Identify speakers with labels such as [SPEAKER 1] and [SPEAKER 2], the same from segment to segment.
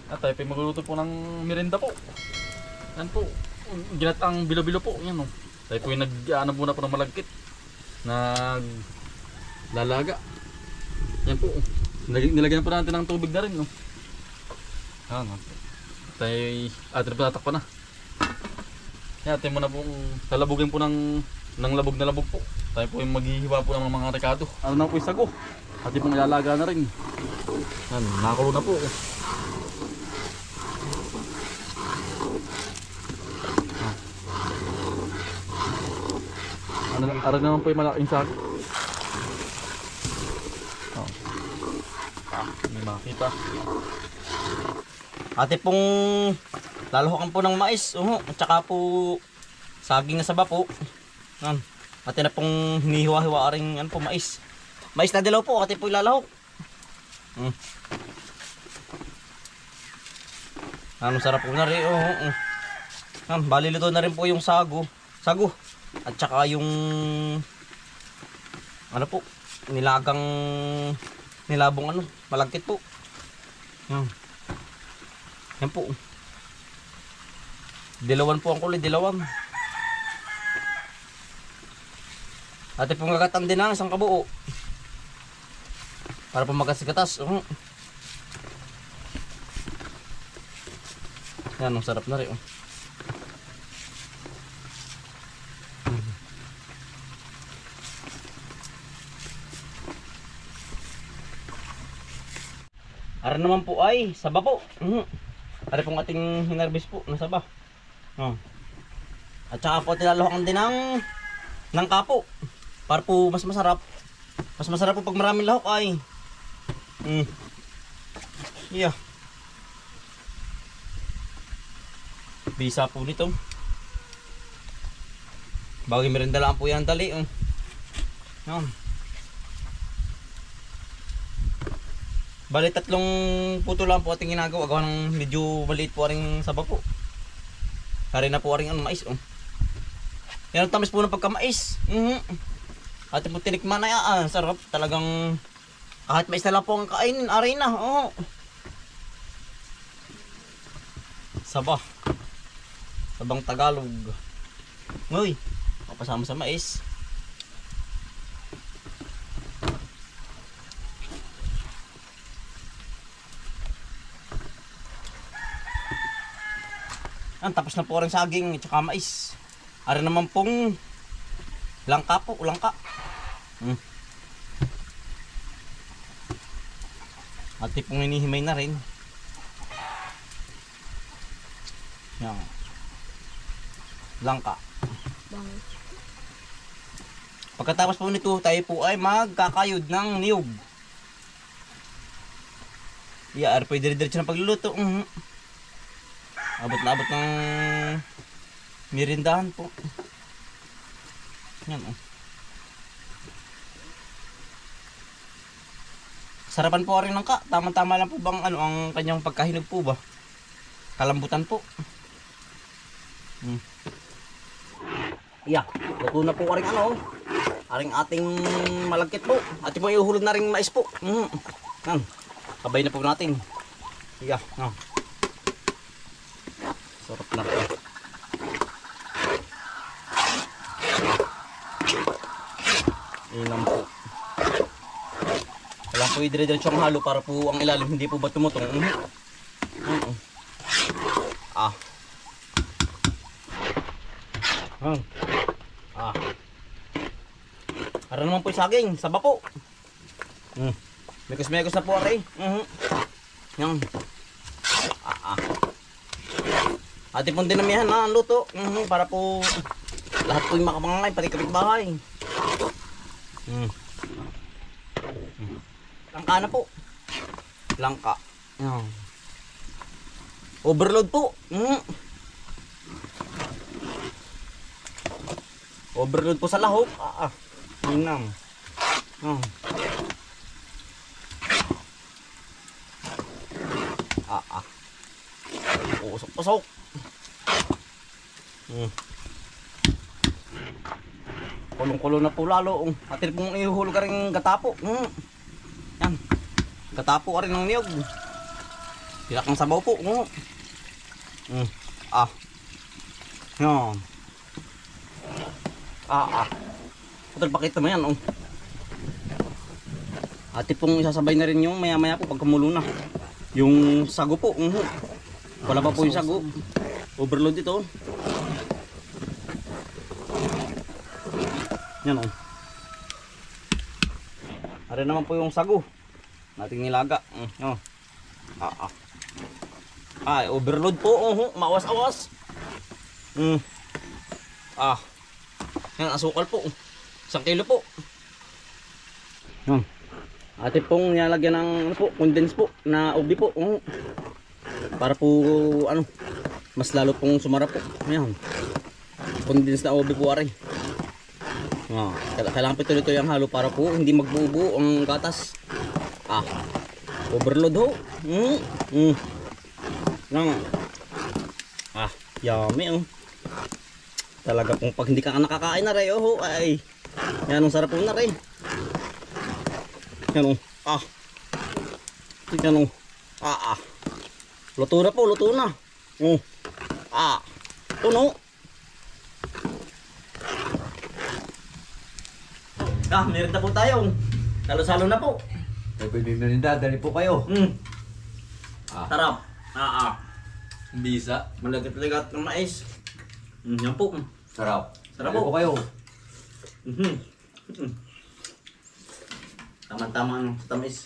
[SPEAKER 1] At tayo po magluluto po ng merienda po. Yan po. Ginatang bilo-bilo po. Yan o. Tayo po yung nag-ano muna po ng malagkit. Lalaga. Yan po. Nilagyan po natin ng tubig na rin. No? Yan o. Tayo atin po tatakpan na. Yan atin muna po. Lalabugin po ng labog na labog po. Tayo po yung maghihiwa po ng mga rekado. Ano na po yung sago. Atin pong ilalaga na rin. Yan. Nakakulo na po. Aral naman po yung malaking sago. Oh. May makita.
[SPEAKER 2] Ate pong lalahokan po ng mais. At saka po saging na saba po. Ate na pong hinihiwa-hiwa rin po mais. Mais na dilaw po. Ate po ilalahok. Anong sarap po na rin. Bali luto na rin po yung sago. At saka yung ano po, nilabong malagkit po. Yan po. Dilawan po ang kulay, dilawan. Ate pong gagatan din ng isang kabuo. Para po magkasigatas. Yan, ang sarap na rin. Ara naman po ay saba po. Ara pong ating hinarbis po na saba. At saka po tinalahokan din ng kapo. Para po mas masarap. Mas masarap po pag maraming lahok ay. Yeah. Bisa po nito. Bagay merinda lang po yan dali. Bali tatlong puto lang po ating ginagawa. Gawa ng medyo maliit po rin saba po. Kari na po rin ang mais. Yan ang tamis po ng pagkamais. Ating po tinikman na yan. Sarap talagang kahit mais na lang po ang kainin. Aray na. Saba. Sabang Tagalog. Uy, kapasama sa mais. Tapos na po rin saging at saka mais. Ari naman pong langka po, langka. At pong hinihimay na rin. Yan. Langka. Pagkatapos po nito, tayo po ay magkakayod ng niyog. Yeah, pwede diretso ng pagluluto. Abot na abot ng merindahan po. Yan Sarapan po rin ng ka. Tama-tama lang po bang ang kanyang pagkahinog po ba? Kalambutan po. Yeah, luto na po rin aring ating malagkit po. At po iuhulog na rin mais po. Kabay na po natin. Yeah, sarap na po. Inam po. Kailangan po i-dire-diretso ang halo para po ang ilalim hindi po ba tumutong. Para naman po yung saging, saba po. Mekos-mekos na po aray. Yan. Ate pong dinamihan na ang luto. Para po lahat po yung makamangay, pati kapitbahay. Langka na po. Langka. Overload po. Overload po sa lahok. Inang. Usok-usok. Kulong-kulong na po lalo. Atin pong ihulog ka rin gatapo. Yan. Gatapo ka rin ng niyog. Pilak ng sabaw po. Ah. Yan. Putol, pakita mo yan. Ate pong isasabay na rin yung maya maya po pag kumulo na. Yung sago po. Wala pa po yung sago. Overload ito. Yan Ari naman po yung sago. Nating nilaga. Overload po. Mawas-awas. Yan, asukal po. 1 kilo po. Ate pong nilalagyan ng condense po na ubi po. Para po mas lalo pong sumarap po. Yan. Condense na ubi po ari. Kailangan po ito yung halo para po hindi magbubuo ang gatas. Overload ho. Yummy Talaga kung pag hindi ka nakakain na rin, ay yan ang sarap po na rin. Yan yan luto na po, luto na. Tuno. Meron na po tayo. Salo-salo na po.
[SPEAKER 3] Pwede merinda, dali po kayo.
[SPEAKER 2] Tarap.
[SPEAKER 1] Bisa.
[SPEAKER 2] Malagat-lagat ng mais. Yan po.
[SPEAKER 3] Sarap.
[SPEAKER 2] Sarap
[SPEAKER 3] Dali
[SPEAKER 2] po.
[SPEAKER 3] po kayo.
[SPEAKER 2] Tama-tama ang tamis.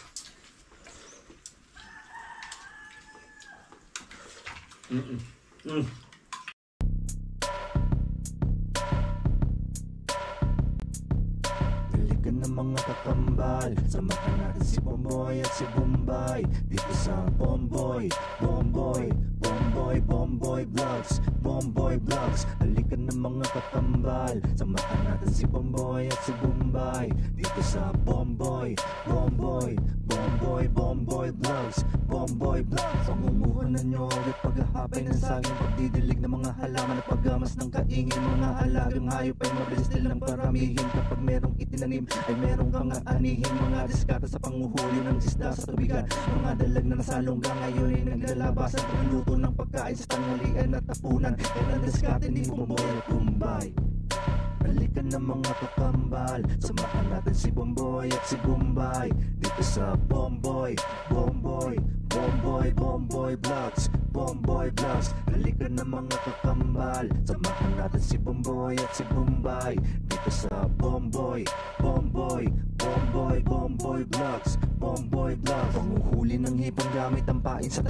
[SPEAKER 4] Dalikan ng mga kakambal, samahan natin si Bomboy at si Bombay dito sa Bomboy Vlogs. Bomboy Vlogs. Dalikan ng mga kakambal, samahan natin si Bomboy at si Bombay dito sa Bomboy Vlogs. Bomboy Vlogs. Pangumuhanan nyo at paghahapay ng saging, pagdidilig ng mga halaman at paggamas ng kaingin. Mga alagang hayop ay mabilis nilang paramihin. Kapag merong itinanim ay merong kang aanihin. Mga diskata sa panguhuli ng isda sa tubigan. Mga dalag na nasalongga ngayon ay naglalabasan. Pagluto ng pagkain sa tanghalian at tapunan. Yan ang diskate ni Bomboy at Bombay. Balikan ng mga kakambal, samahan natin si Bomboy at si Bombay dito sa Bomboy Vlogs. Bomboy Vlogs. Balikan ng mga kakambal, samahan natin si Bomboy at si Bombay dito sa Bomboy Vlogs. Panguhuli ng hipon gamit ang pain sa